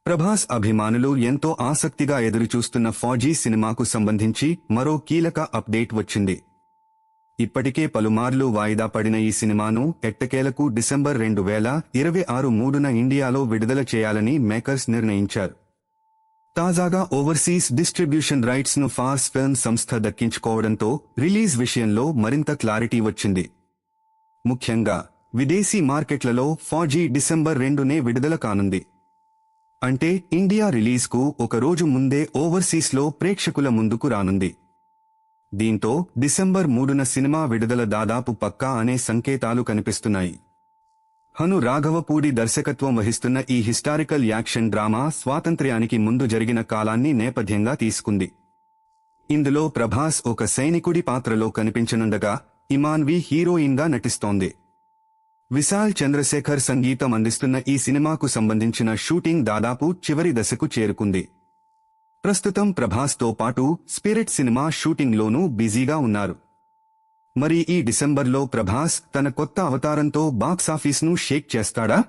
ప్రభాస్ అభిమానులు ఎంతో ఆసక్తిగా ఎదురుచూస్తున్న ఫౌజీ సినిమాకు సంబంధించి మరో కీలక అప్డేట్ వచ్చింది. ఇప్పటికే పలుమార్లు వాయిదా పడిన ఈ సినిమాను ఎట్టకేలకు డిసెంబర్ 2026 3న ఇండియాలో విడుదల చేయాలని మేకర్స్ నిర్ణయించారు. తాజాగా ఓవర్సీస్ డిస్ట్రిబ్యూషన్ రైట్స్ ను ఫార్స్ ఫిల్మ్ సంస్థ దక్కించుకోవడంతో రిలీజ్ విషయంలో మరింత క్లారిటీ వచ్చింది. ముఖ్యంగా విదేశీ మార్కెట్లలో ఫౌజీ డిసెంబర్ 2నే విడుదల కానుంది. అంటే ఇండియా రిలీజ్కు ఒక రోజు ముందే ఓవర్సీస్లో ప్రేక్షకుల ముందుకు రానుంది. దీంతో డిసెంబర్ 3న సినిమా విడుదల దాదాపు పక్కా అనే సంకేతాలు కనిపిస్తున్నాయి. హను రాఘవపూడి దర్శకత్వం వహిస్తున్న ఈ హిస్టారికల్ యాక్షన్ డ్రామా స్వాతంత్ర్యానికి ముందు జరిగిన కాలాన్ని నేపథ్యంగా తీసుకుంది. ఇందులో ప్రభాస్ ఒక సైనికుడి పాత్రలో కనిపించనుండగా ఇమాన్వి హీరోయిన్గా నటిస్తోంది. విశాల్ చంద్రశేఖర్ సంగీతం అందిస్తున్న ఈ సినిమాకు సంబంధించిన షూటింగ్ దాదాపు చివరి దశకు చేరుకుంది. ప్రస్తుతం ప్రభాస్తో పాటు స్పిరిట్ సినిమా షూటింగ్లోనూ బిజీగా ఉన్నారు. మరి ఈ డిసెంబర్లో ప్రభాస్ తన కొత్త అవతారంతో బాక్సాఫీస్ను షేక్ చేస్తాడా?